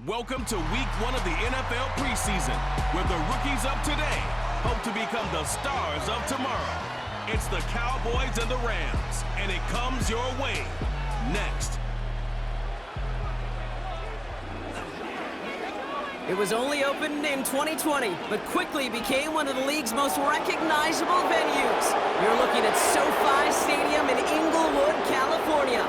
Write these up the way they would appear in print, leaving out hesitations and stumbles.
Welcome to week 1 of the NFL preseason, where the rookies of today hope to become the stars of tomorrow. It's the Cowboys and the Rams, and it comes your way next. It was only opened in 2020, but quickly became one of the league's most recognizable venues. You're looking at SoFi Stadium in Inglewood, California.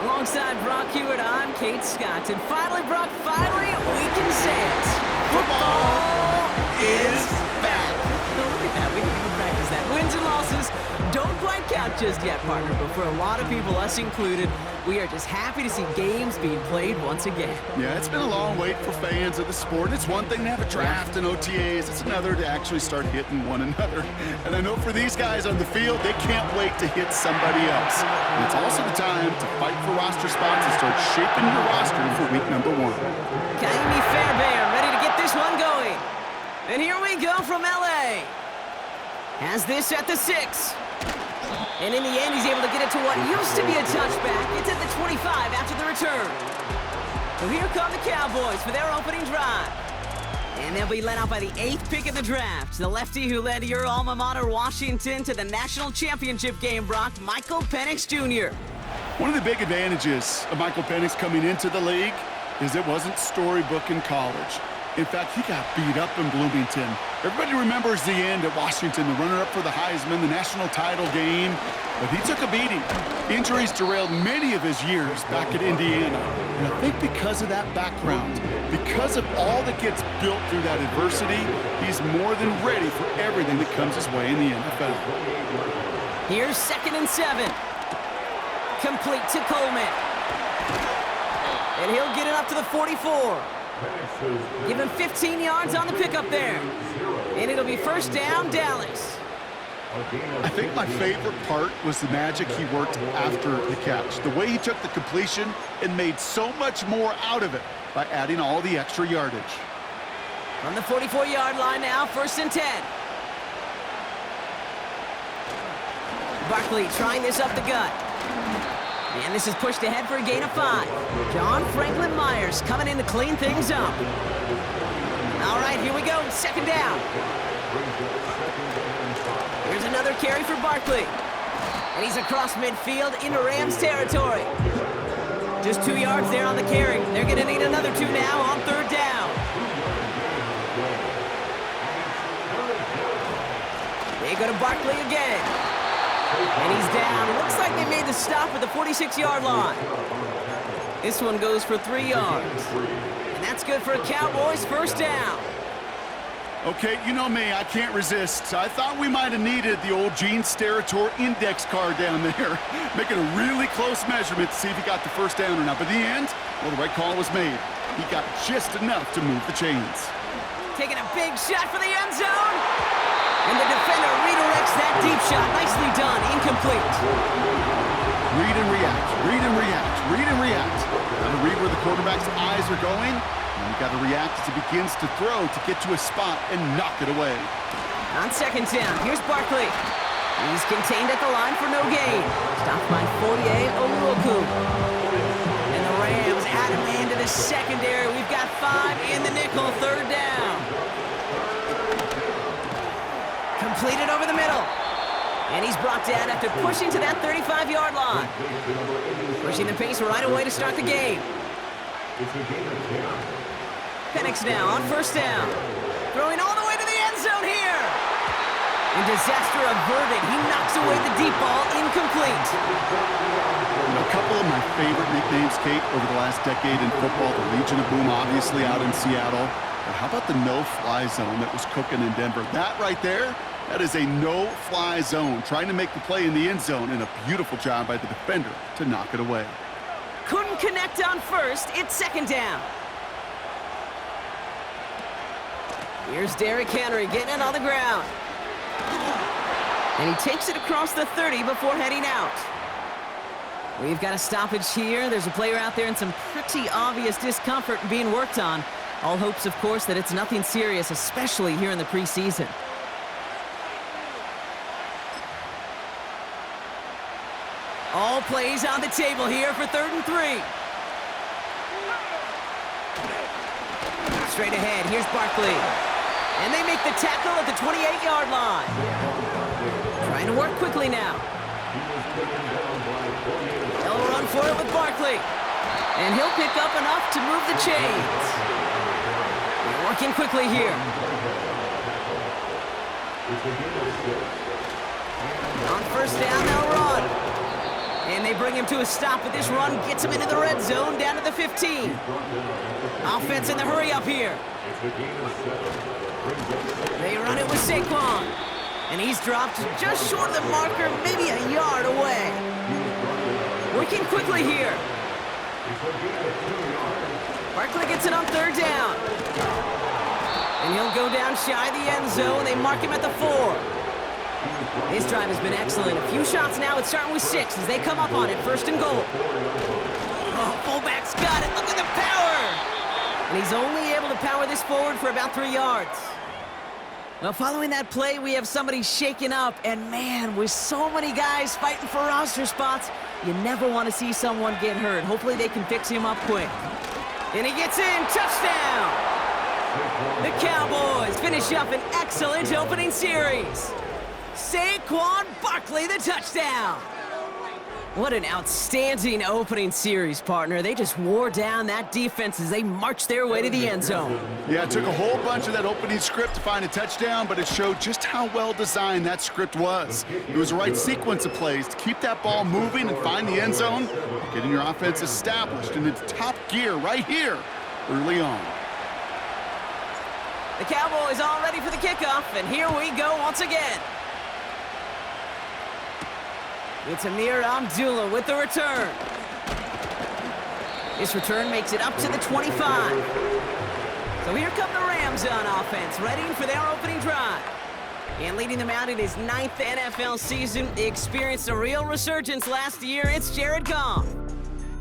Alongside Brock Hewitt, I'm Kate Scott. And finally, Brock, we can say it. Football is back. No, look at that. We didn't even practice that. Wins and losses don't quite count just yet, partner. But for a lot of people, us included, we are just happy to see games being played once again. Yeah, it's been a long wait for fans of the sport. It's one thing to have a draft and OTAs. It's another to actually start hitting one another. And I know for these guys on the field, they can't wait to hit somebody else. And it's also the time to fight for roster spots and start shaping your roster for week number 1. Kaimi Fairbairn ready to get this one going. And here we go from LA. Has this at the 6. And in the end, he's able to get it to what used to be a touchback. It's at the 25 after the return. So here come the Cowboys for their opening drive. And they'll be led out by the 8th pick in the draft. The lefty who led your alma mater, Washington, to the national championship game, Brock, Michael Penix Jr. One of the big advantages of Michael Penix coming into the league is it wasn't storybook in college. In fact, he got beat up in Bloomington. Everybody remembers the end at Washington, the runner-up for the Heisman, the national title game. But he took a beating. Injuries derailed many of his years back at Indiana. And I think because of that background, because of all that gets built through that adversity, he's more than ready for everything that comes his way in the NFL. Here's 2nd and 7. Complete to Coleman. And he'll get it up to the 44. Give him 15 yards on the pickup there. And it'll be first down, Dallas. I think my favorite part was the magic he worked after the catch. The way he took the completion and made so much more out of it by adding all the extra yardage. From the 44-yard line now, 1st and 10. Barkley trying this up the gut. And this is pushed ahead for a gain of 5. John Franklin Myers coming in to clean things up. All right, here we go. 2nd down. Here's another carry for Barkley. And he's across midfield into Rams territory. Just 2 yards there on the carry. They're going to need another 2 now on 3rd down. They go to Barkley again. And he's down. Looks like they made the stop at the 46-yard line. This one goes for 3 yards. And that's good for a Cowboys 1st down. Okay, you know me, I can't resist. I thought we might have needed the old Gene Steratore index card down there, making a really close measurement to see if he got the 1st down or not. But in the end, well, the right call was made. He got just enough to move the chains. Taking a big shot for the end zone. And the defender redirects that deep shot. Nicely done. Incomplete. Read and react. Read and react. Read and react. Got to read where the quarterback's eyes are going. And you got to react as he begins to throw to get to a spot and knock it away. On 2nd down, here's Barkley. He's contained at the line for no gain. Stopped by Foye Oluokun. And the Rams add him into the secondary. We've got 5 in the nickel. 3rd down. Completed over the middle. And he's brought down after pushing to that 35-yard line. Pushing the pace right away to start the game. Penix now on 1st down. Throwing all the way to the end zone here. And disaster averted. He knocks away the deep ball. Incomplete. A couple of my favorite nicknames, Kate, over the last decade in football. The Legion of Boom, obviously, out in Seattle. But how about the no-fly zone that was cooking in Denver? That right there, that is a no-fly zone. Trying to make the play in the end zone, and a beautiful job by the defender to knock it away. Couldn't connect on 1st. It's 2nd down. Here's Derrick Henry getting it on the ground. And he takes it across the 30 before heading out. We've got a stoppage here. There's a player out there in some pretty obvious discomfort being worked on. All hopes, of course, that it's nothing serious, especially here in the preseason. All plays on the table here for 3rd and 3. Straight ahead, here's Barkley. And they make the tackle at the 28-yard line. Trying to work quickly now. They'll run for it with Barkley. And he'll pick up enough to move the chains. They're working quickly here. On first down, they'll run. And they bring him to a stop, but this run gets him into the red zone down to the 15. Offense in the hurry up here. They run it with Saquon. And he's dropped just short of the marker, maybe a yard away. Working quickly here. Barkley gets it on third down. And he'll go down shy of the end zone. They mark him at the 4. His drive has been excellent. A few shots now. It's starting with 6 as they come up on it. First and goal. Oh, fullback's got it. Look at the power. And he's only able to power this forward for about 3 yards. Well, following that play, we have somebody shaken up. And, man, with so many guys fighting for roster spots, you never want to see someone get hurt. Hopefully they can fix him up quick. And he gets in. Touchdown. The Cowboys finish up an excellent opening series. Saquon Barkley, the touchdown. What an outstanding opening series, partner. They just wore down that defense as they marched their way to the end zone. Yeah, it took a whole bunch of that opening script to find a touchdown, but it showed just how well designed that script was. It was the right sequence of plays to keep that ball moving and find the end zone, getting your offense established in its top gear right here early on. The Cowboys all ready for the kickoff, and here we go once again. It's Amir Abdullah with the return. This return makes it up to the 25. So here come the Rams on offense, ready for their opening drive. And leading them out in his 9th NFL season, they experienced a real resurgence last year. It's Jared Goff.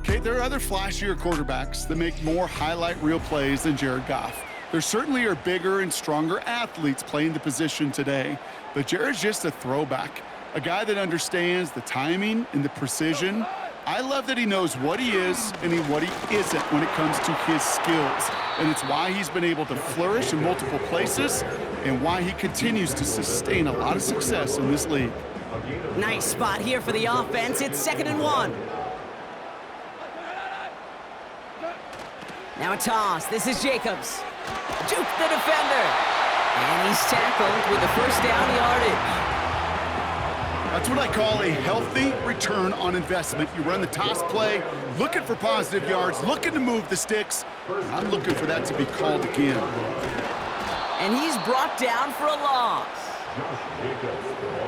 Okay, there are other flashier quarterbacks that make more highlight reel plays than Jared Goff. There certainly are bigger and stronger athletes playing the position today, but Jared's just a throwback. A guy that understands the timing and the precision. I love that he knows what he is and what he isn't when it comes to his skills. And it's why he's been able to flourish in multiple places and why he continues to sustain a lot of success in this league. Nice spot here for the offense. It's 2nd and 1. Now a toss. This is Jacobs. Juke the defender. And he's tackled with the first down yardage. That's what I call a healthy return on investment. You run the toss play, looking for positive yards, looking to move the sticks. I'm looking for that to be called again. And he's brought down for a loss.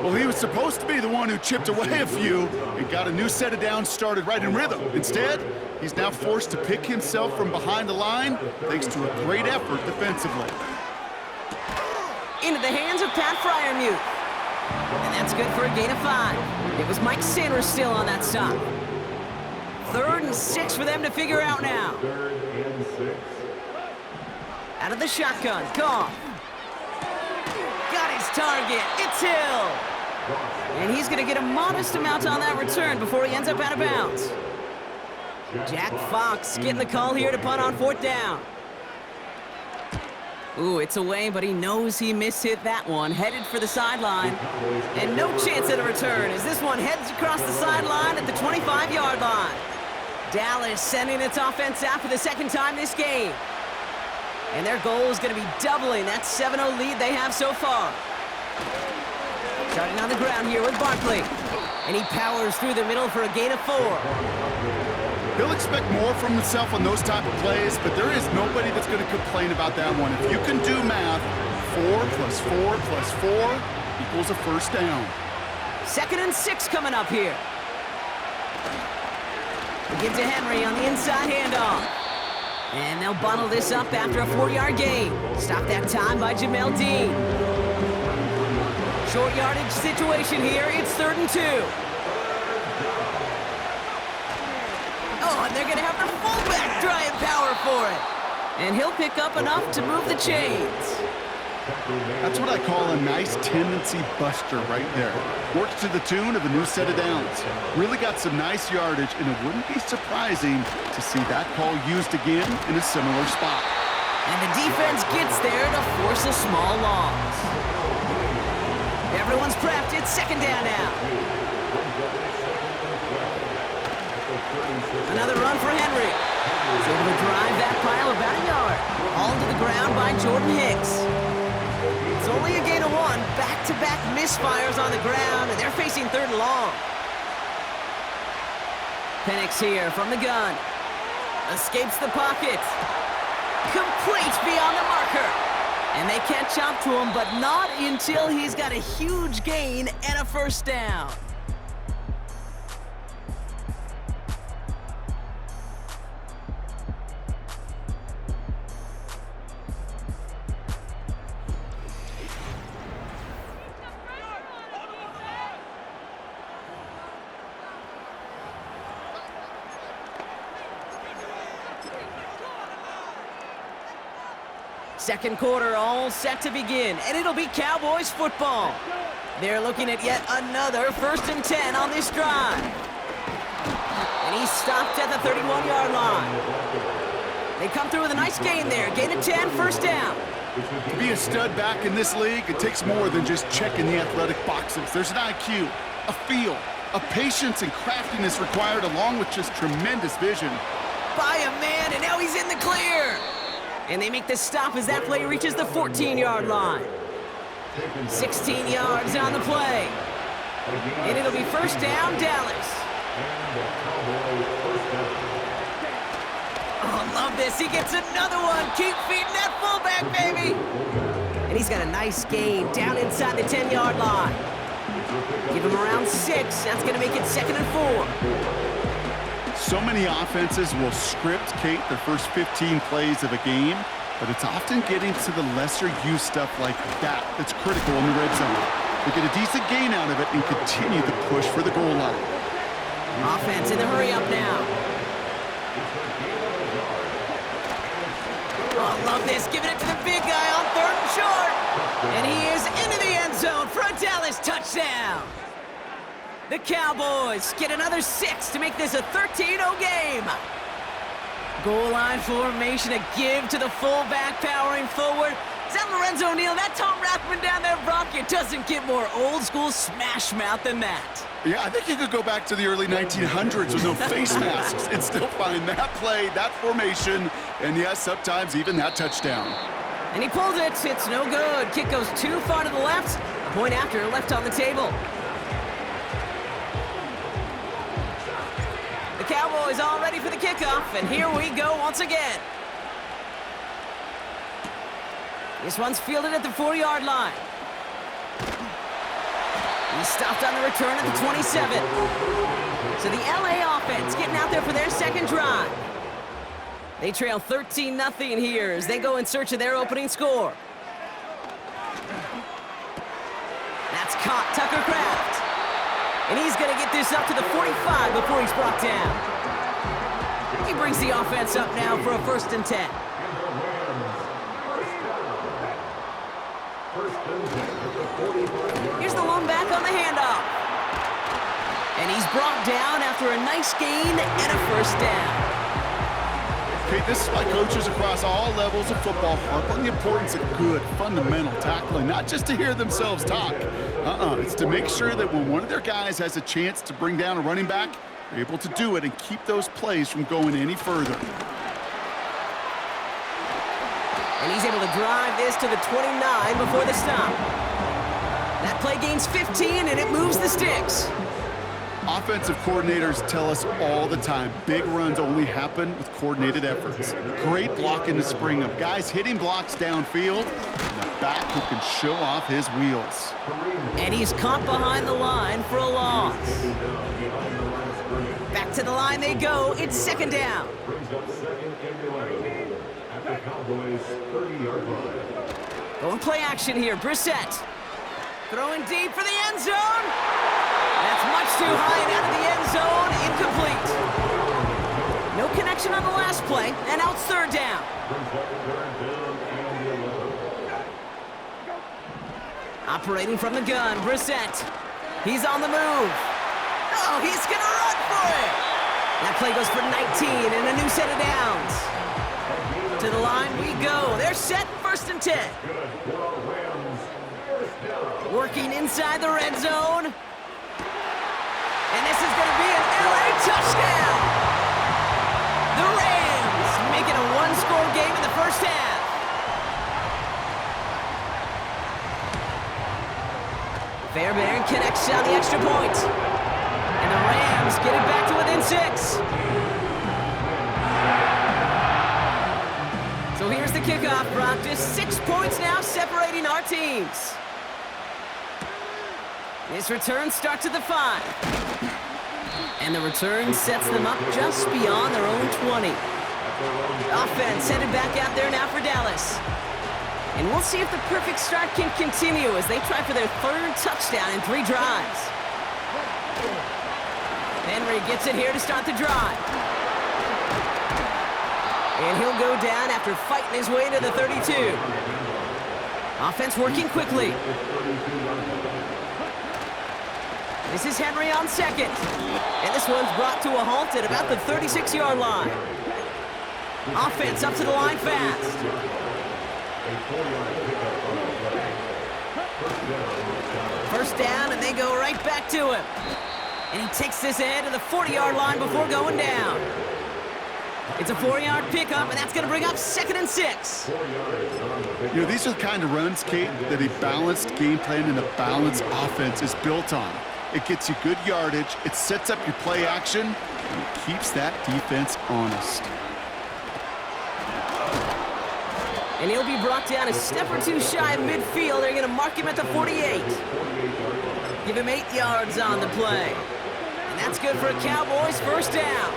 Well, he was supposed to be the one who chipped away a few and got a new set of downs started right in rhythm. Instead, he's now forced to pick himself from behind the line thanks to a great effort defensively. Into the hands of Pat Freiermuth. And that's good for a gain of 5. It was Mike Sanders still on that stop. 3rd and 6 for them to figure out now. Out of the shotgun, Goff. Got his target, it's Hill. And he's going to get a modest amount on that return before he ends up out of bounds. Jack Fox getting the call here to punt on 4th down. Ooh, it's away, but he knows he mishit that one. Headed for the sideline. And no chance at a return as this one heads across the sideline at the 25-yard line. Dallas sending its offense out for the 2nd time this game. And their goal is going to be doubling that 7-0 lead they have so far. Starting on the ground here with Barkley. And he powers through the middle for a gain of 4. He'll expect more from himself on those type of plays, but there is nobody that's going to complain about that one. If you can do math, 4 plus 4 plus 4 equals a first down. 2nd and 6 coming up here. We give to Henry on the inside handoff. And they'll bundle this up after a 4-yard gain. Stop that time by Jamel Dean. Short yardage situation here. It's 3rd and 2. Oh, and they're going to have their fullback try and power for it. And he'll pick up enough to move the chains. That's what I call a nice tendency buster right there. Works to the tune of a new set of downs. Really got some nice yardage, and it wouldn't be surprising to see that call used again in a similar spot. And the defense gets there to force a small loss. Everyone's prepped. It's second down now. Another run for Henry. He's able to drive that pile about a yard. Hauled to the ground by Jordan Hicks. It's only a gain of 1. Back-to-back misfires on the ground, and they're facing 3rd and long. Penix here from the gun. Escapes the pocket. Complete beyond the marker. And they catch up to him, but not until he's got a huge gain and a first down. Second quarter all set to begin, and it'll be Cowboys football. They're looking at yet another 1st and 10 on this drive. And he's stopped at the 31-yard line. They come through with a nice gain there. Gain of 10, first down. To be a stud back in this league, it takes more than just checking the athletic boxes. There's an IQ, a feel, a patience and craftiness required, along with just tremendous vision. By a man, and now he's in the clear. And they make the stop as that play reaches the 14-yard line. 16 yards on the play. And it'll be first down, Dallas. Oh, love this. He gets another one. Keep feeding that fullback, baby. And he's got a nice gain down inside the 10-yard line. Give him around 6. That's going to make it 2nd and 4. So many offenses will script, Kate, their first 15 plays of a game, but it's often getting to the lesser-used stuff like that that's critical in the red zone. They get a decent gain out of it and continue the push for the goal line. Offense in the hurry-up now. Oh, love this. Giving it to the big guy on 3rd and short. And he is into the end zone for a Dallas touchdown. The Cowboys get another 6 to make this a 13-0 game. Goal line formation, a give to the fullback powering forward. Is that Lorenzo Neal? That Tom Rathman down there, Brock? It doesn't get more old-school smash mouth than that. Yeah, I think you could go back to the early 1900s with no face masks and still find that play, that formation, and yes, sometimes even that touchdown. And he pulls it. It's no good. Kick goes too far to the left. Point after, left on the table. The Cowboys all ready for the kickoff, and here we go once again. This one's fielded at the 4-yard line. He's stopped on the return at the 27. So the LA offense getting out there for their second drive. They trail 13-0 here as they go in search of their opening score. That's caught, Tucker Kraft. And he's going to get this up to the 45 before he's brought down. He brings the offense up now for a 1st and 10. Here's the lone back on the handoff. And he's brought down after a nice gain and a first down. Okay, this is why coaches across all levels of football harp on the importance of good, fundamental tackling, not just to hear themselves talk. It's to make sure that when one of their guys has a chance to bring down a running back, they're able to do it and keep those plays from going any further. And he's able to drive this to the 29 before the stop. That play gains 15, and it moves the sticks. Offensive coordinators tell us all the time, big runs only happen with coordinated efforts. Great block in the spring of guys hitting blocks downfield, and a back who can show off his wheels. And he's caught behind the line for a loss. Back to the line they go. It's second down. Going play action here. Brissett throwing deep for the end zone. That's much too high and out of the end zone. Incomplete. No connection on the last play, and now it's third down. Operating from the gun, Brissett. He's on the move. Oh, he's gonna run for it. That play goes for 19 and a new set of downs. To the line we go. They're set, 1st and 10. Working inside the red zone. And this is going to be an LA touchdown. The Rams make it a one-score game in the first half. Fairbairn connects on the extra point. And the Rams get it back to within 6. So here's the kickoff practice. 6 points now separating our teams. This return starts at the 5. And the return sets them up just beyond their own 20. Offense headed back out there now for Dallas. And we'll see if the perfect start can continue as they try for their 3rd touchdown in 3 drives. Henry gets it here to start the drive. And he'll go down after fighting his way to the 32. Offense working quickly. This is Henry on 2nd. And this one's brought to a halt at about the 36-yard line. Offense up to the line fast. First down, and they go right back to him. And he takes this ahead to the 40-yard line before going down. It's a 4-yard pickup, and that's going to bring up 2nd and 6. You know, these are the kind of runs, Kate, that a balanced game plan and a balanced offense is built on. It gets you good yardage, it sets up your play action, and it keeps that defense honest. And he'll be brought down a step or 2 shy of midfield. They're going to mark him at the 48. Give him 8 yards on the play. And that's good for a Cowboys 1st down.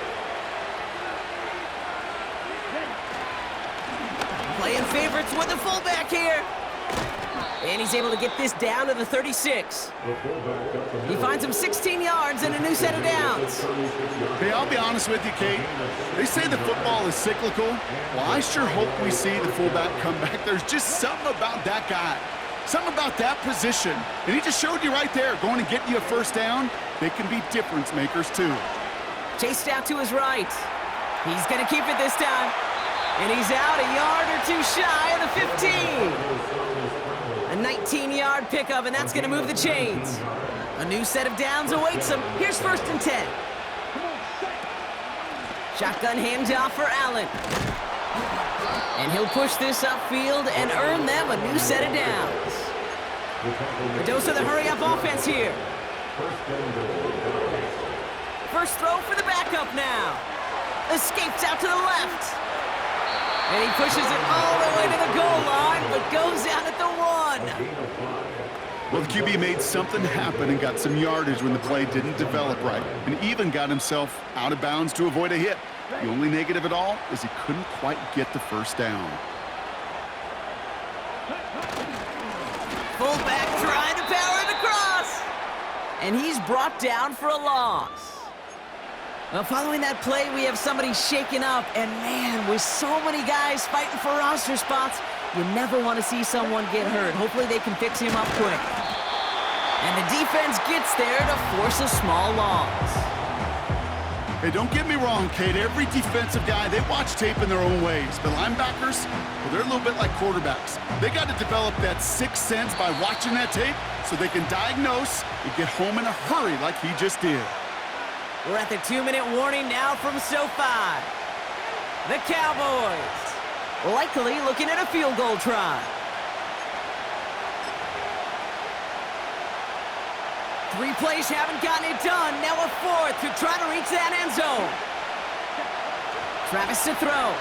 Playing favorites with the fullback here. And he's able to get this down to the 36. He finds him 16 yards and a new set of downs. Hey, I'll be honest with you, Kate. They say the football is cyclical. Well, I sure hope we see the fullback come back. There's just something about that guy. Something about that position. And he just showed you right there, going to get you a 1st down. They can be difference makers, too. Chased out to his right. He's going to keep it this time. And he's out a yard or 2 shy of the 15. A 19-yard pickup, and that's going to move the chains. A new set of downs awaits him. Here's 1st and 10. Shotgun handoff for Allen. And he'll push this upfield and earn them a new set of downs. The dose of the hurry-up offense here. First throw for the backup now. Escapes out to the left. And he pushes it all the way to the goal line, but goes out at the 1. Well, the QB made something happen and got some yardage when the play didn't develop right, and even got himself out of bounds to avoid a hit. The only negative at all is he couldn't quite get the 1st down. Fullback trying to power it across. And he's brought down for a loss. Well, following that play, we have somebody shaken up. And, man, with so many guys fighting for roster spots, you never want to see someone get hurt. Hopefully they can fix him up quick. And the defense gets there to force a small loss. Hey, don't get me wrong, Kate. Every defensive guy, they watch tape in their own ways. The linebackers, well, they're a little bit like quarterbacks. They got to develop that 6th sense by watching that tape so they can diagnose and get home in a hurry like he just did. We're at the 2-minute warning now from SoFi. The Cowboys likely looking at a field goal try. 3 plays haven't gotten it done. Now a 4th to try to reach that end zone. Travis to throw.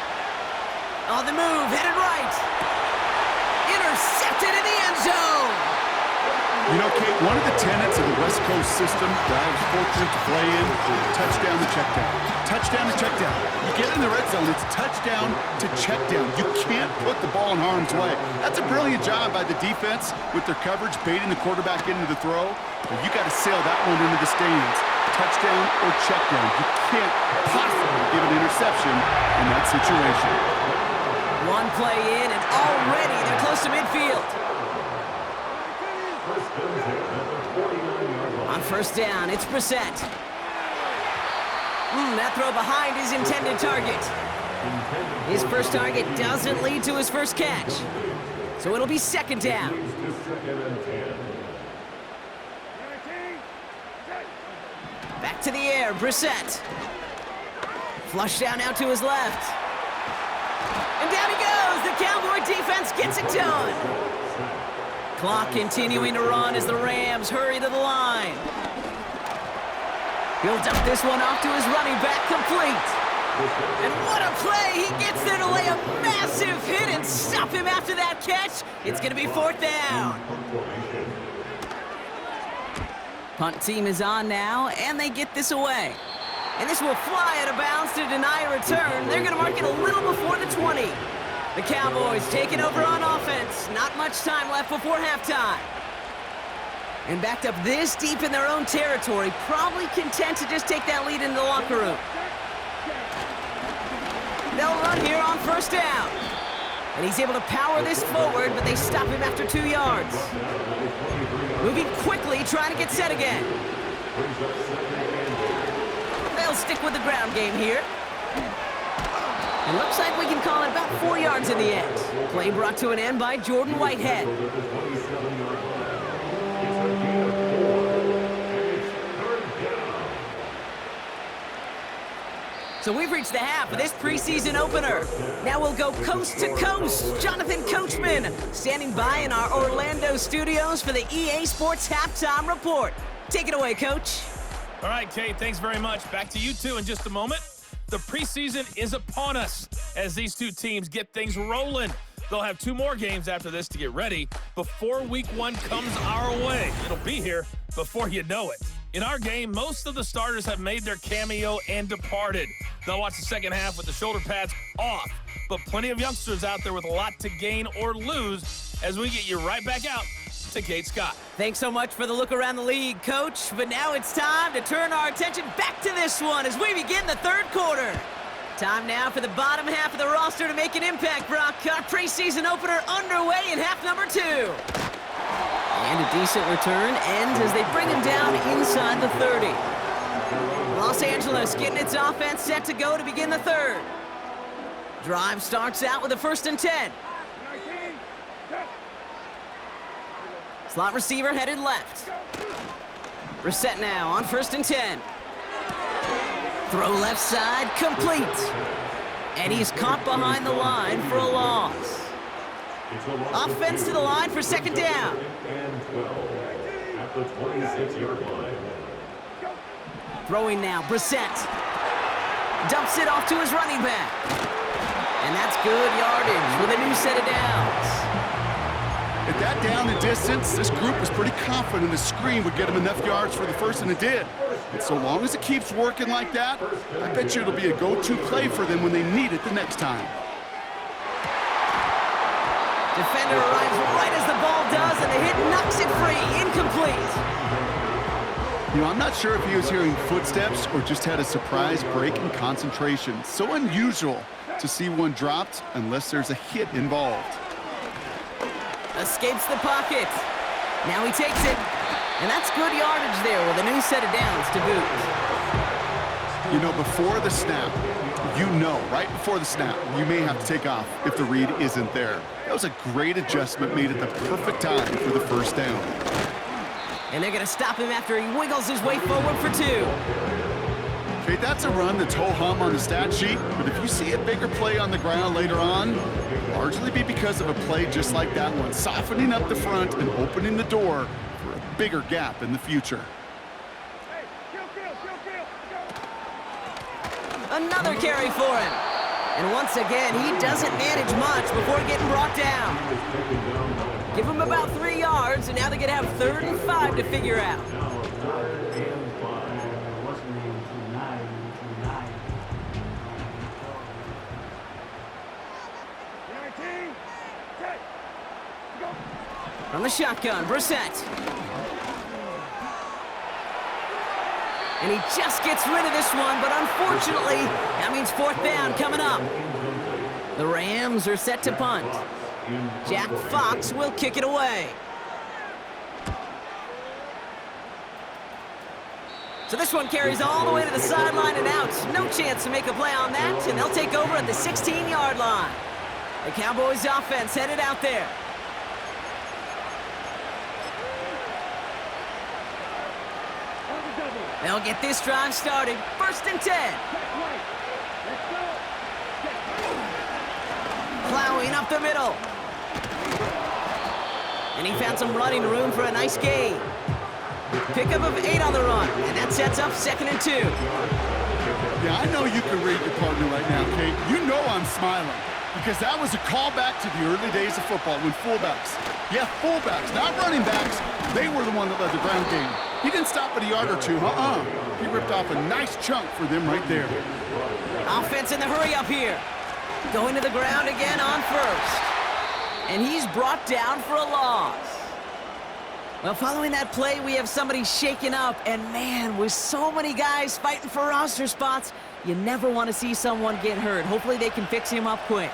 On the move, headed right. Intercepted in the end zone. You know, Kate, one of the tenets of the West Coast system that I was fortunate to play in, touchdown to check down. Touchdown to check down. You get in the red zone, it's touchdown to check down. You can't put the ball in harm's way. That's a brilliant job by the defense with their coverage, baiting the quarterback into the throw. But you got to sail that one into the stands. Touchdown or check down. You can't possibly give an interception in that situation. One play in, and already they're close to midfield. On 1st down, it's Brissett. That throw behind his intended target. His first target doesn't lead to his first catch. So it'll be second down. Back to the air, Brissett. Flush down now to his left. And down he goes. The Cowboy defense gets it done. Clock continuing to run as the Rams hurry to the line. He'll dump this one off to his running back, complete. And what a play! He gets there to lay a massive hit and stop him after that catch. It's going to be fourth down. Punt team is on now, and they get this away. And this will fly out of bounds to deny a return. They're going to mark it a little before the 20. The Cowboys taking over on offense. Not much time left before halftime. And backed up this deep in their own territory, probably content to just take that lead into the locker room. They'll run here on first down. And he's able to power this forward, but they stop him after 2 yards. Moving quickly, trying to get set again. They'll stick with the ground game here. It looks like we can call it about 4 yards in the end. Play brought to an end by Jordan Whitehead. So we've reached the half of this preseason opener. Now we'll go coast to coast. Jonathan Coachman standing by in our Orlando studios for the EA Sports Halftime Report. Take it away, Coach. All right, Kate, thanks very much. Back to you two in just a moment. The preseason is upon us as these two teams get things rolling. They'll have 2 more games after this to get ready before week 1 comes our way. It'll be here before you know it. In our game, most of the starters have made their cameo and departed. They'll watch the second half with the shoulder pads off, but plenty of youngsters out there with a lot to gain or lose as we get you right back out to Kate Scott. Thanks so much for the look around the league, Coach. But now it's time to turn our attention back to this one as we begin the third quarter. Time now for the bottom half of the roster to make an impact, Brock. Our preseason opener underway in half number 2. And a decent return ends as they bring him down inside the 30. Los Angeles getting its offense set to go to begin the third. Drive starts out with a 1st and 10. Slot receiver headed left. Brissett now on 1st and 10. Throw left side, complete. And he's caught behind the line for a loss. Offense to the line for second down. At the 26-yard line. Throwing now, Brissett. Dumps it off to his running back. And that's good yardage with a new set of downs. At that down and distance, this group was pretty confident the screen would get them enough yards for the first, and it did. And so long as it keeps working like that, I bet you it'll be a go-to play for them when they need it the next time. Defender arrives right as the ball does, and the hit knocks it free. Incomplete. You know, I'm not sure if he was hearing footsteps or just had a surprise break in concentration. So unusual to see one dropped unless there's a hit involved. Escapes the pocket. Now he takes it. And that's good yardage there with a new set of downs to boot. You know, before the snap, right before the snap, you may have to take off if the read isn't there. That was a great adjustment made at the perfect time for the first down. And they're going to stop him after he wiggles his way forward for 2. Okay, that's a run that's ho-hum on the stat sheet, but if you see a bigger play on the ground later on, it'll largely be because of a play just like that one, softening up the front and opening the door for a bigger gap in the future. Another carry for him. And once again, he doesn't manage much before getting brought down. Give him about 3 yards, and now they're going to have 3rd and 5 to figure out. From the shotgun, Brissett. And he just gets rid of this one, but unfortunately, that means 4th down coming up. The Rams are set to punt. Jack Fox will kick it away. So this one carries all the way to the sideline and out. No chance to make a play on that, and they'll take over at the 16-yard line. The Cowboys offense headed out there. They'll get this drive started. 1st and 10. Plowing up the middle. And he found some running room for a nice gain. Pickup of 8 on the run, and that sets up 2nd and 2. Yeah, I know you can read your partner right now, Kate. You know I'm smiling because that was a callback to the early days of football when fullbacks, not running backs, they were the one that led the ground game. He didn't stop at a yard or two, He ripped off a nice chunk for them right there. Offense in the hurry up here. Going to the ground again on 1st. And he's brought down for a loss. Well, following that play, we have somebody shaken up. And man, with so many guys fighting for roster spots, you never want to see someone get hurt. Hopefully they can fix him up quick.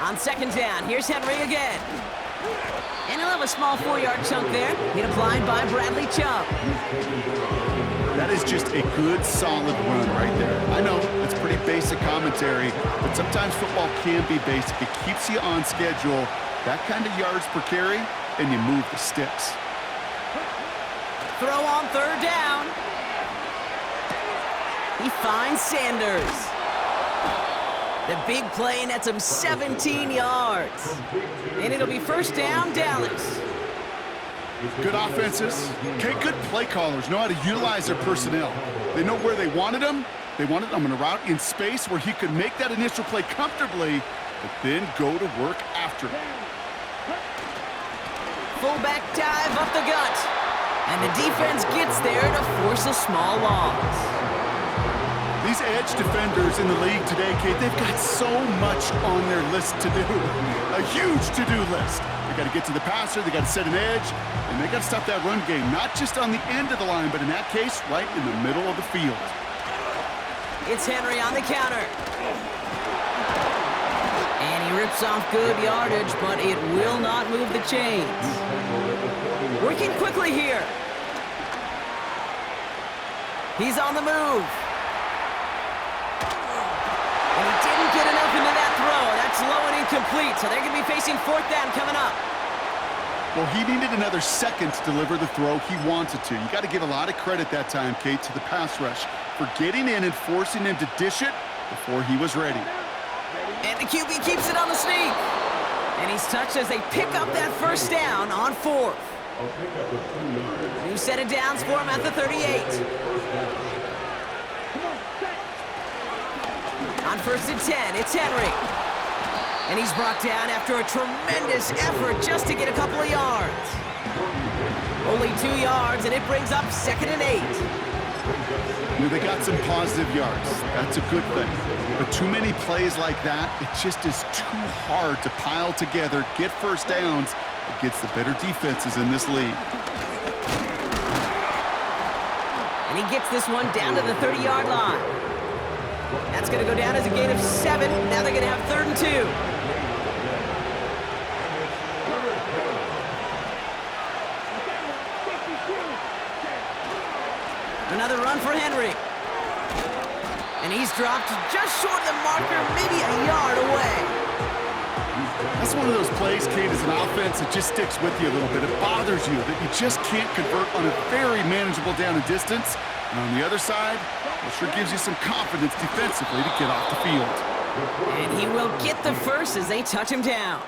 On 2nd down, here's Henry again. And he'll have a small 4-yard chunk there. Hit applied by Bradley Chubb. That is just a good, solid run right there. I know it's pretty basic commentary, but sometimes football can be basic. It keeps you on schedule. That kind of yards per carry, and you move the sticks. Throw on 3rd down. He finds Sanders. The big play nets him 17 yards. And it'll be 1st down, Dallas. Good offenses. Okay, good play callers know how to utilize their personnel. They know where they wanted them. They wanted them in a route in space where he could make that initial play comfortably, but then go to work after it. Fullback dive up the gut. And the defense gets there to force a small loss. These edge defenders in the league today, Kate, they've got so much on their list to do. A huge to-do list. They got to get to the passer, they got to set an edge, and they got to stop that run game, not just on the end of the line, but in that case, right in the middle of the field. It's Henry on the counter. And he rips off good yardage, but it will not move the chains. Working quickly here. He's on the move. And he didn't get enough into that throw. That's low and incomplete, so they're going to be facing 4th down coming up. Well, he needed another second to deliver the throw he wanted to. You got to give a lot of credit that time, Kate, to the pass rush for getting in and forcing him to dish it before he was ready. And the QB keeps it on the sneak. And he's touched as they pick up that 1st down on 4th. New set of downs for him at the 38. On 1st and 10, it's Henry. And he's brought down after a tremendous effort just to get a couple of yards. Only 2 yards, and it brings up 2nd and 8. You know, they got some positive yards. That's a good thing. But too many plays like that, it just is too hard to pile together, get 1st downs against the better defenses in this league. And he gets this one down to the 30-yard line. That's going to go down as a gain of 7. Now they're going to have 3rd and 2. Another run for Henry. And he's dropped just short of the marker, maybe a yard away. That's one of those plays, Kate, as an offense that just sticks with you a little bit. It bothers you that you just can't convert on a very manageable down and distance. And on the other side, it sure gives you some confidence defensively to get off the field. And he will get the 1st as they touch him down.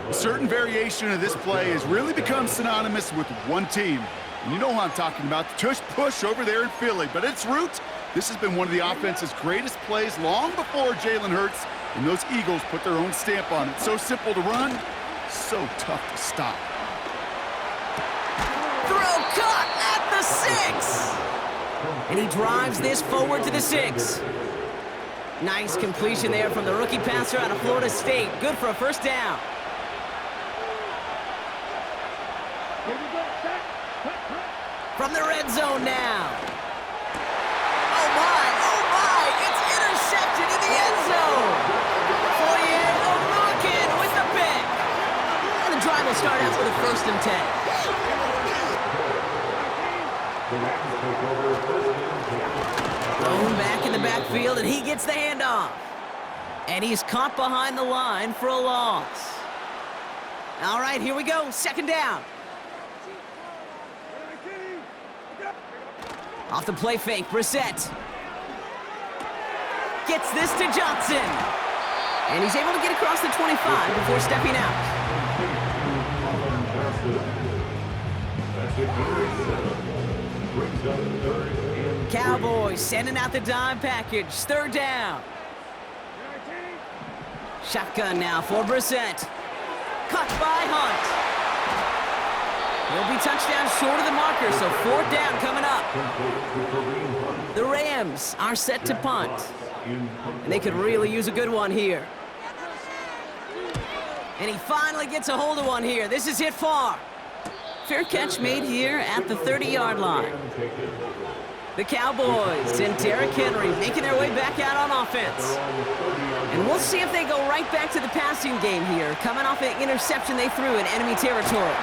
A certain variation of this play has really become synonymous with one team. And you know who I'm talking about, the tush push over there in Philly. But at its roots, this has been one of the offense's greatest plays long before Jalen Hurts and those Eagles put their own stamp on it. So simple to run, so tough to stop. Throw caught at the 6. And he drives this forward to the 6. Nice completion there from the rookie passer out of Florida State. Good for a 1st down. From the red zone now. Oh my, it's intercepted in the end zone. Foye Oluokun with the pick. And the drive will start out with a 1st and 10. field, and he gets the handoff. And he's caught behind the line for a loss. All right, here we go. Second down. Off the play fake, Brissett. Gets this to Johnson. And he's able to get across the 25 before stepping out. Cowboys sending out the dime package. Third down. Shotgun now for Brissett. Caught by Hunt. He'll be touchdown short of the marker, so fourth down coming up. The Rams are set to punt. And they could really use a good one here. And he finally gets a hold of one here. This is hit far. Fair catch made here at the 30-yard line. The Cowboys and Derrick Henry making their way back out on offense. And we'll see if they go right back to the passing game here, coming off an interception they threw in enemy territory.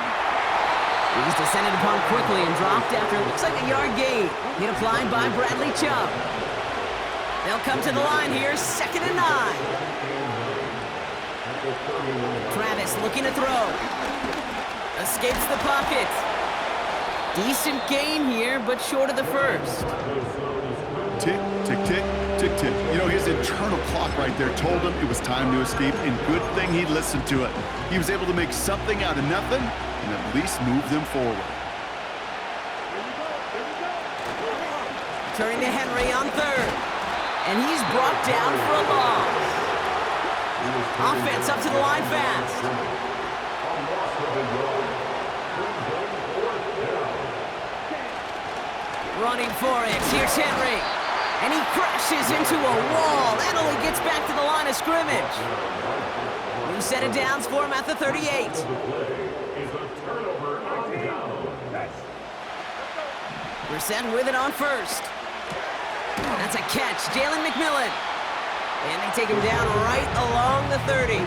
He was descended upon quickly and dropped after it looks like a yard gain. Hit applied by Bradley Chubb. They'll come to the line here, 2nd and 9. Travis looking to throw. Escapes the pocket. Decent gain here, but short of the first. Tick, tick, tick, tick, tick. You know, his internal clock right there told him it was time to escape, and good thing he listened to it. He was able to make something out of nothing and at least move them forward. Turning to Henry on third. And he's brought down for a loss. Offense up to the line fast. Running for it. Here's Henry. And he crashes into a wall. That only gets back to the line of scrimmage. New set of downs for him at the 38. Brissett with it on first. That's a catch. Jalen McMillan. And they take him down right along the 30.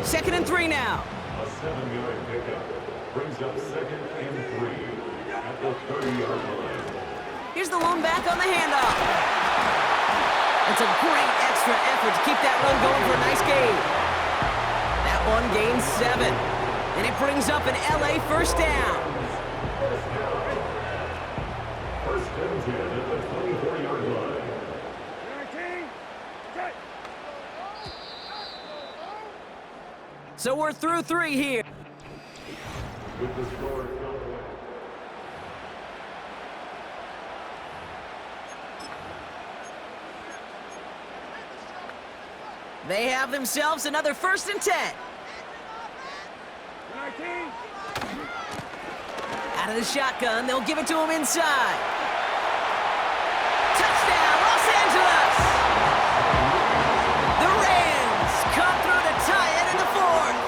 2nd and 3 now. A 7-yard pickup brings up 2nd and 3 at the 30-yard line. Here's the lone back on the handoff. It's a great extra effort to keep that run going for a nice gain. That one gains 7. And it brings up an LA first down. First and 10 at the 24-yard line. So we're through 3 here. With the score, They have themselves another 1st and 10. Out of the shotgun, they'll give it to him inside. Touchdown, Los Angeles! The Rams come through to tie it in the 4th.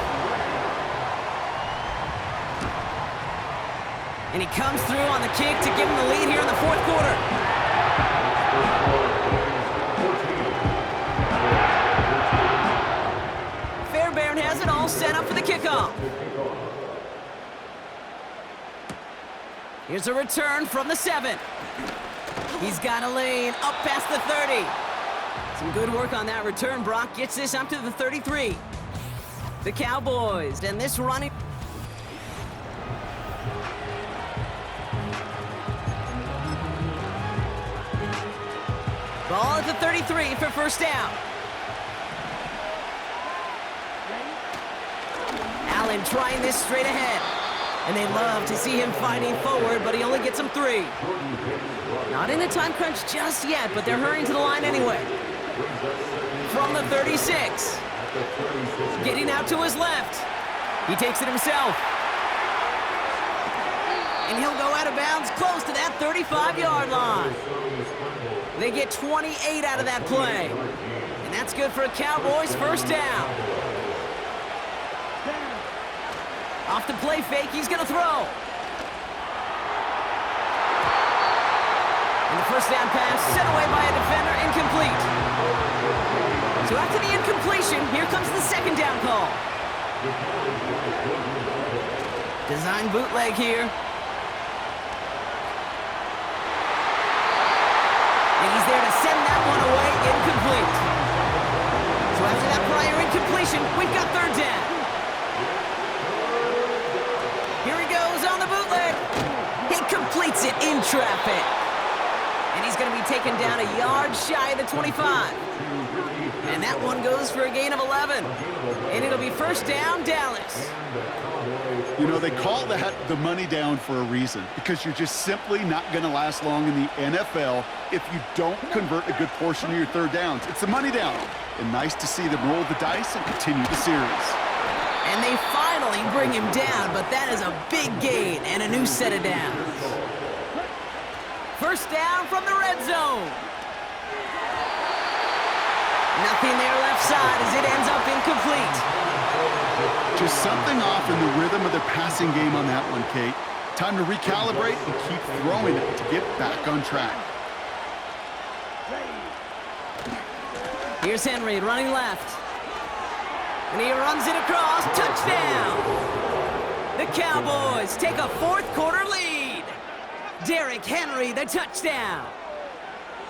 And he comes through on the kick to give him the lead here in the 4th quarter. Fairbairn has it all set up for the kickoff. Here's a return from the 7. He's got a lane up past the 30. Some good work on that return. Brock gets this up to the 33. The Cowboys, and this running... Ball at the 33 for first down. Allen trying this straight ahead. And they love to see him fighting forward, but he only gets them 3. Not in a time crunch just yet, but they're hurrying to the line anyway. From the 36. Getting out to his left. He takes it himself. And he'll go out of bounds close to that 35-yard line. They get 28 out of that play. And that's good for a Cowboys first down. Off the play fake, he's going to throw. And the first down pass set away by a defender, incomplete. So after the incompletion, here comes the second down call. Design bootleg here. And he's there to set traffic. And he's going to be taken down a yard shy of the 25. And that one goes for a gain of 11. And it'll be first down, Dallas. You know, they call that the money down for a reason, because you're just simply not going to last long in the NFL if you don't convert a good portion of your third downs. It's the money down. And nice to see them roll the dice and continue the series. And they finally bring him down, but that is a big gain and a new set of downs. First down from the red zone. Nothing there left side as it ends up incomplete. Just something off in the rhythm of their passing game on that one, Kate. Time to recalibrate and keep throwing it to get back on track. Here's Henry running left. And he runs it across. Touchdown! The Cowboys take a fourth-quarter lead. Derrick Henry, the touchdown.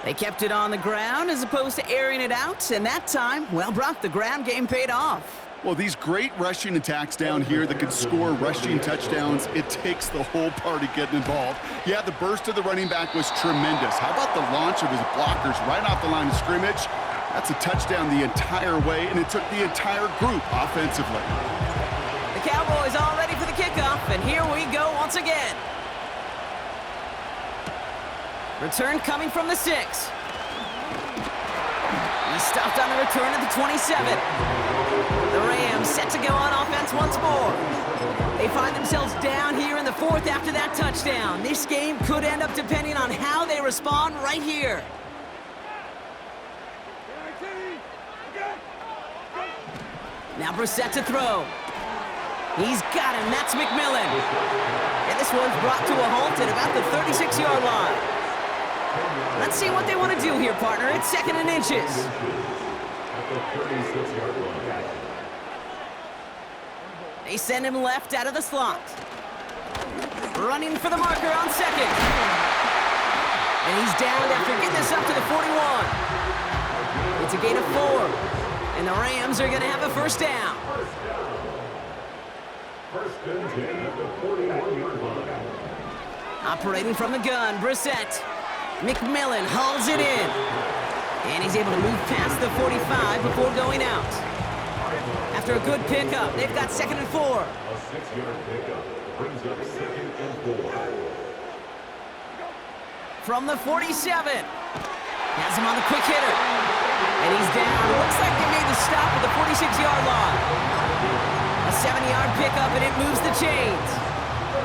They kept it on the ground as opposed to airing it out, and that time, well, Brock, the ground game paid off. Well, these great rushing attacks down here that can score rushing touchdowns, it takes the whole party getting involved. Yeah, the burst of the running back was tremendous. How about the launch of his blockers right off the line of scrimmage? That's a touchdown the entire way, and it took the entire group offensively. The Cowboys all ready for the kickoff, and here we go once again. Return coming from the 6. He stopped on the return at the 27. The Rams set to go on offense once more. They find themselves down here in the 4th after that touchdown. This game could end up depending on how they respond right here. Now Brissett to throw. He's got him. That's McMillan. And this one's brought to a halt at about the 36-yard line. Let's see what they want to do here, partner. It's 2nd and inches. At the 36-yard line. They send him left out of the slot. Running for the marker on 2nd. And he's down after getting this up to the 41. It's a gain of 4. And the Rams are going to have a first down. First and 10 at the 41-yard line. Operating from the gun, Brissett. McMillan hauls it in. And he's able to move past the 45 before going out. After a good pickup, they've got 2nd and 4. A 6-yard pickup brings up 2nd and 4. From the 47. Has him on the quick hitter. And he's down. Looks like they made the stop at the 46-yard line. A 7-yard pickup, and it moves the chains.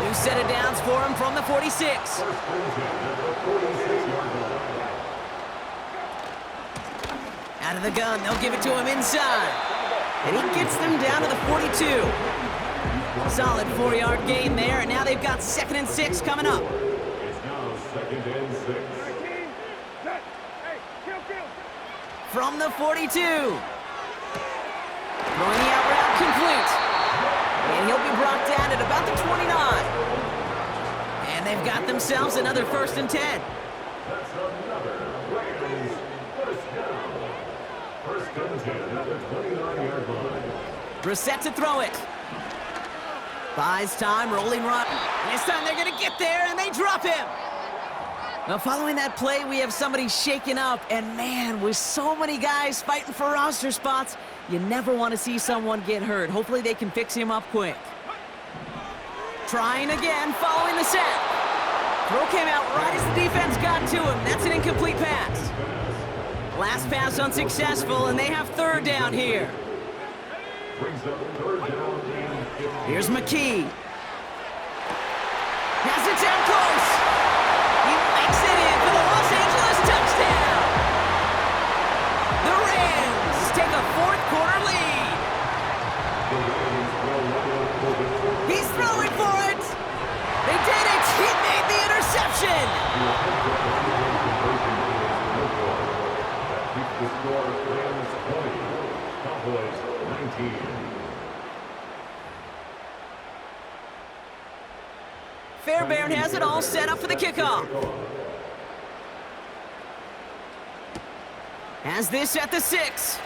New set of downs for him from the 46. Out of the gun, they'll give it to him inside. And he gets them down to the 42. Solid 4-yard gain there, and now they've got 2nd and 6 coming up. It's now 2nd and 6. From the 42. Throwing the out route complete. And he'll be brought down at about the 29. And they've got themselves another 1st and 10. That's another Rams first down. 1st and 10 at the 29-yard line. Brissett to throw it. Buys time, rolling run. And this time they're going to get there, and they drop him. Now, following that play, we have somebody shaken up. And, man, with so many guys fighting for roster spots, you never want to see someone get hurt. Hopefully they can fix him up quick. Trying again, following the set. Throw came out right as the defense got to him. That's an incomplete pass. Last pass unsuccessful, and they have 3rd down here. Brings up 3rd down and 15. Here's McKee. Has it down close. He makes it in for the Los Angeles touchdown. The Rams take a 4th-quarter lead. He's throwing for it. They did it. He made the interception. That keeps the score Rams 20, Cowboys 19. Fairbairn has it all set up for the kickoff. Has this at the 6.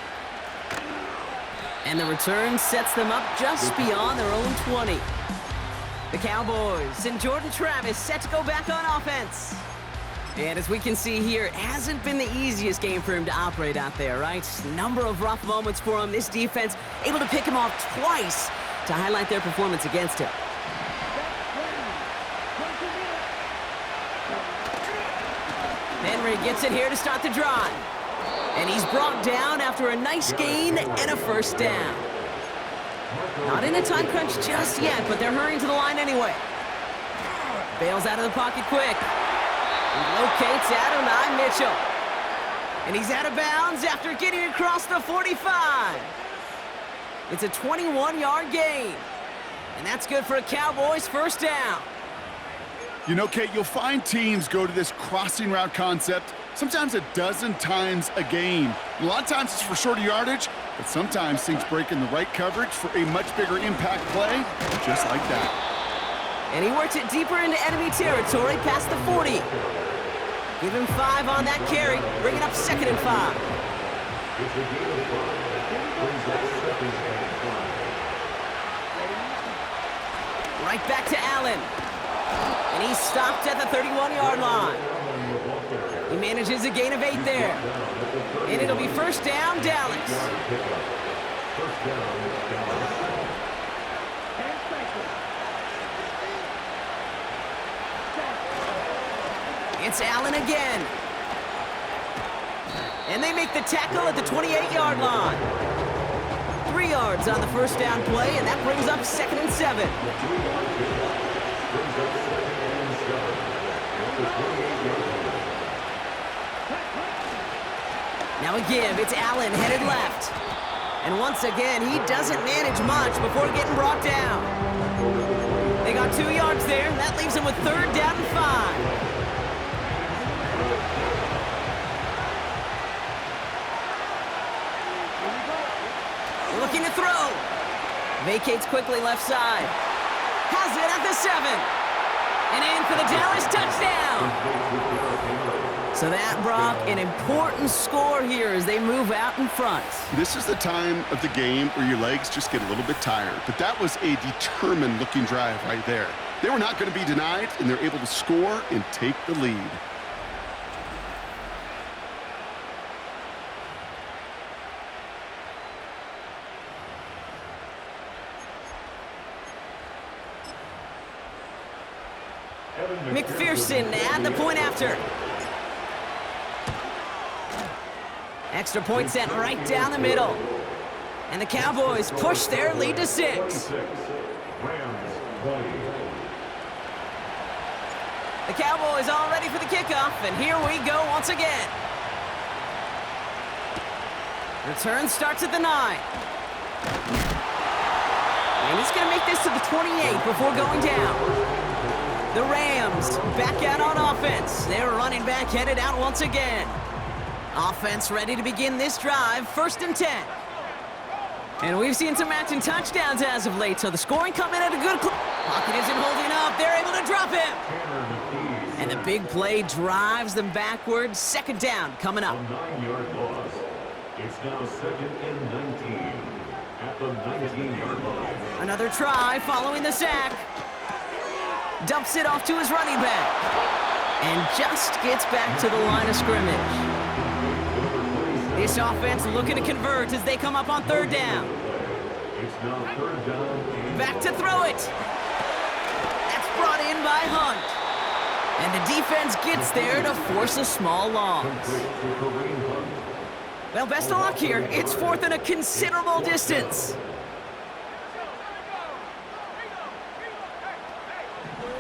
And the return sets them up just beyond their own 20. The Cowboys and Jordan Travis set to go back on offense. And as we can see here, it hasn't been the easiest game for him to operate out there, right? Number of rough moments for him. This defense able to pick him off twice to highlight their performance against him. Henry gets it here to start the drive. And he's brought down after a nice gain and a first down. Not in a time crunch just yet, but they're hurrying to the line anyway. Bails out of the pocket quick. He locates Adonai Mitchell. And he's out of bounds after getting across the 45. It's a 21-yard gain. And that's good for a Cowboys first down. You know, Kate, you'll find teams go to this crossing route concept sometimes a dozen times a game. A lot of times it's for shorter yardage, but sometimes things break in the right coverage for a much bigger impact play, just like that. And he works it deeper into enemy territory past the 40. Give him 5 on that carry, bring it up 2nd and 5. Right back to Allen. And he's stopped at the 31-yard line. He manages a gain of 8 there. And it'll be first down, Dallas. It's Allen again. And they make the tackle at the 28-yard line. 3 yards on the first down play, and that brings up 2nd and 7. Now again, it's Allen headed left. And once again, he doesn't manage much before getting brought down. They got 2 yards there, and that leaves him with 3rd down and 5. Looking to throw. Vacates quickly left side. Has it at the 7. And in for the Dallas touchdown. So that, Brock, an important score here as they move out in front. This is the time of the game where your legs just get a little bit tired. But that was a determined-looking drive right there. They were not going to be denied, and they're able to score and take the lead. McPherson at the point after. Extra point set right down the middle. And the Cowboys push their lead to 6. The Cowboys all ready for the kickoff, and here we go once again. Return starts at the 9. And he's going to make this to the 28 before going down. The Rams back out on offense. Their running back headed out once again. Offense ready to begin this drive, 1st and 10. And we've seen some matching touchdowns as of late, so the scoring coming at a good clip. Pocket isn't holding up. They're able to drop him. And the big play drives them backwards. 2nd down coming up. 9-yard loss. It's now 2nd and 19 at the 19-yard line. Another try following the sack. Dumps it off to his running back. And just gets back to the line of scrimmage. This offense looking to convert as they come up on 3rd down. It's now 3rd down. Back to throw it. That's brought in by Hunt. And the defense gets there to force a small loss. Well, best of luck here. It's 4th and a considerable distance.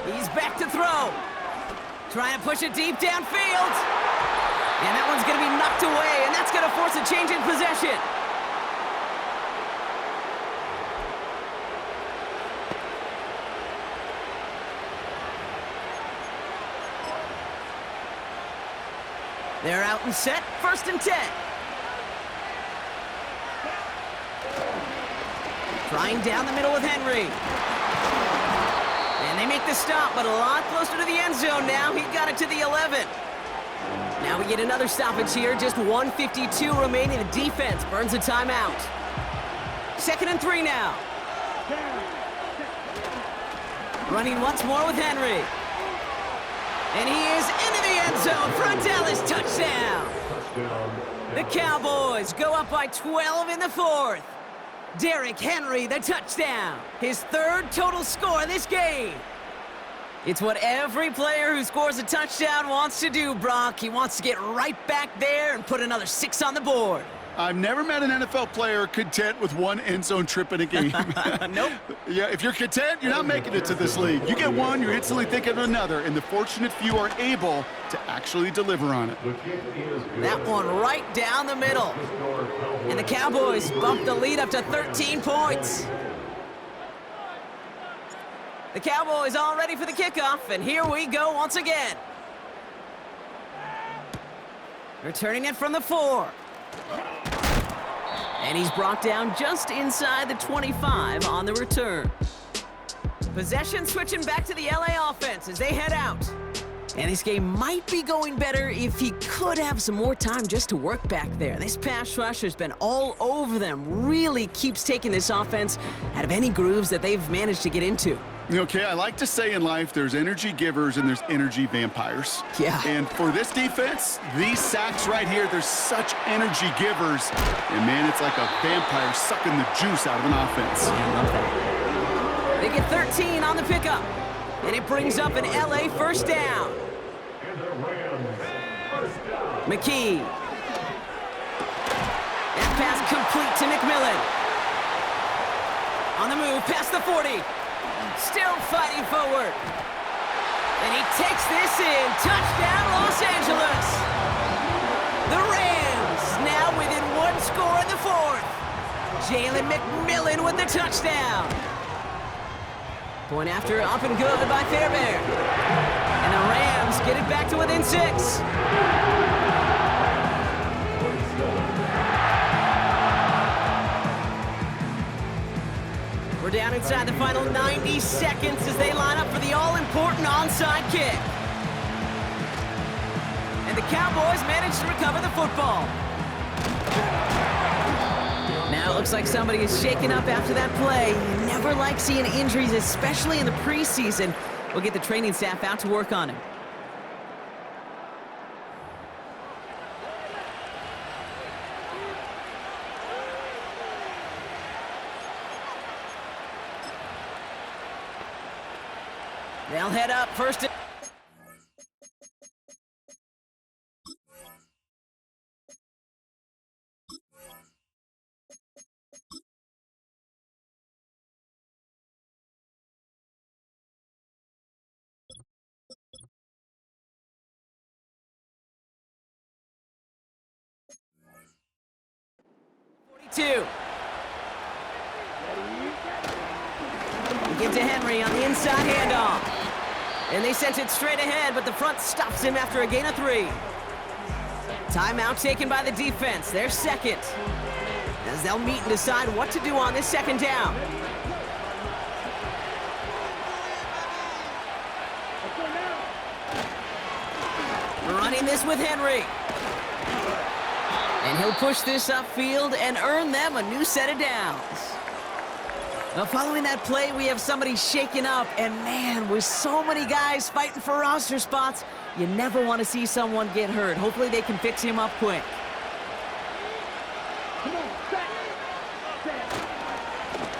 He's back to throw. Trying to push it deep downfield. And that one's going to be knocked away, and that's going to force a change in possession. They're out and set, 1st and 10. Trying down the middle with Henry. And they make the stop, but a lot closer to the end zone now. He got it to the 11. Now we get another stoppage here. Just 1:52 remaining. The defense burns a timeout. 2nd and 3 now. Running once more with Henry. And he is into the end zone for a Dallas touchdown. The Cowboys go up by 12 in the fourth. Derrick Henry, the touchdown. His third total score this game. It's what every player who scores a touchdown wants to do, Brock. He wants to get right back there and put another 6 on the board. I've never met an NFL player content with one end zone trip in a game. Nope. Yeah, if you're content, you're not making it to this league. You get one, you're instantly thinking of another, and the fortunate few are able to actually deliver on it. That one right down the middle. And the Cowboys bump the lead up to 13 points. The Cowboys all ready for the kickoff, and here we go once again. Returning it from the 4. And he's brought down just inside the 25 on the return. Possession switching back to the LA offense as they head out. And this game might be going better if he could have some more time just to work back there. This pass rush has been all over them. Really keeps taking this offense out of any grooves that they've managed to get into. Okay, I like to say in life there's energy givers and there's energy vampires. Yeah. And for this defense, these sacks right here, they're such energy givers. And man, it's like a vampire sucking the juice out of an offense. I love that. They get 13 on the pickup. And it brings up an LA first down. McKee. That pass complete to McMillan. On the move, past the 40. Still fighting forward. And he takes this in. Touchdown, Los Angeles. The Rams now within 1 score in the fourth. Jalen McMillan with the touchdown. Point after up and good by Fairbairn. And the Rams get it back to within 6. We're down inside the final 90 seconds as they line up for the all-important onside kick. And the Cowboys manage to recover the football. Now it looks like somebody is shaken up after that play. You never like seeing injuries, especially in the preseason. We'll get the training staff out to work on him. They'll head up first. 42. We get to Henry on the inside handoff. And they sent it straight ahead, but the front stops him after a gain of 3. Timeout taken by the defense, their second. As they'll meet and decide what to do on this second down. Running this with Henry. And he'll push this upfield and earn them a new set of downs. Now, following that play, we have somebody shaken up, and man, with so many guys fighting for roster spots, you never want to see someone get hurt. Hopefully they can fix him up quick.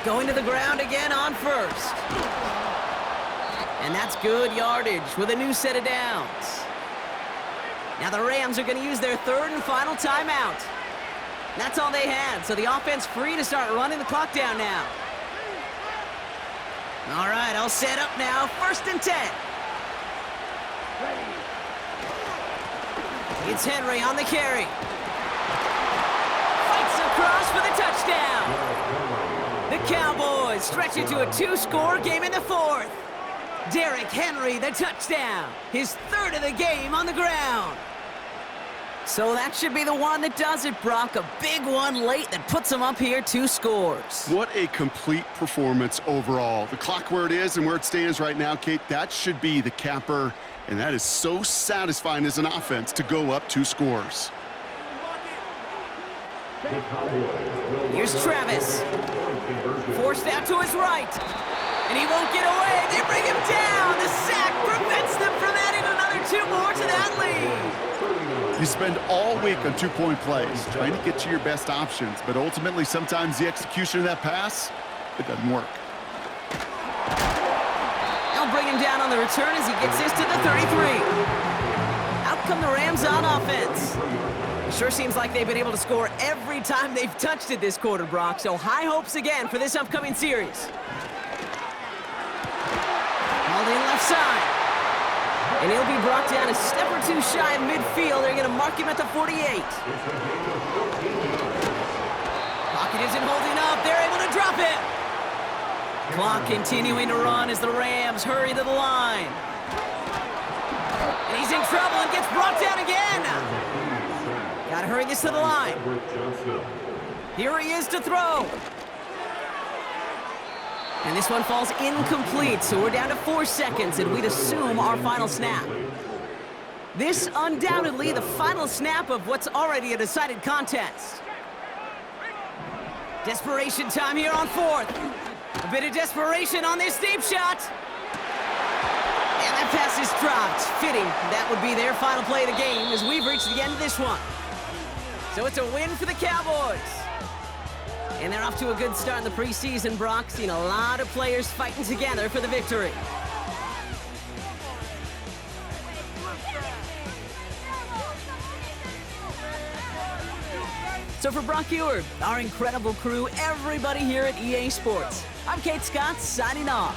Going to the ground again on first. And that's good yardage with a new set of downs. Now the Rams are going to use their third and final timeout. That's all they had, so the offense free to start running the clock down now. All right, all set up now. 1st and 10. It's Henry on the carry. Fights across for the touchdown. The Cowboys stretch it to a 2-score game in the fourth. Derrick Henry, the touchdown. His 3rd of the game on the ground. So that should be the one that does it, Brock. A big one late that puts him up here 2 scores. What a complete performance overall. The clock where it is and where it stands right now, Kate, that should be the capper. And that is so satisfying as an offense to go up 2 scores. Here's Travis. Forced out to his right. And he won't get away. They bring him down. The sack prevents them from adding another 2 more to that lead. You spend all week on two-point plays trying to get to your best options, but ultimately sometimes the execution of that pass, it doesn't work. They'll bring him down on the return as he gets this to the 33. Out come the Rams on offense. It sure seems like they've been able to score every time they've touched it this quarter, Brock, so high hopes again for this upcoming series. Hauled in left side. And he'll be brought down a step or 2 shy of midfield. They're going to mark him at the 48. Pocket isn't holding up. They're able to drop it. Clock continuing to run as the Rams hurry to the line. And he's in trouble and gets brought down again. Got to hurry this to the line. Here he is to throw. And this one falls incomplete, so we're down to 4 seconds, and we'd assume our final snap. This undoubtedly the final snap of what's already a decided contest. Desperation time here on 4th. A bit of desperation on this deep shot. And that pass is dropped. Fitting that would be their final play of the game as we've reached the end of this one. So it's a win for the Cowboys. And they're off to a good start in the preseason, Brock. Seen a lot of players fighting together for the victory. So for Brock Eward, our incredible crew, everybody here at EA Sports, I'm Kate Scott signing off.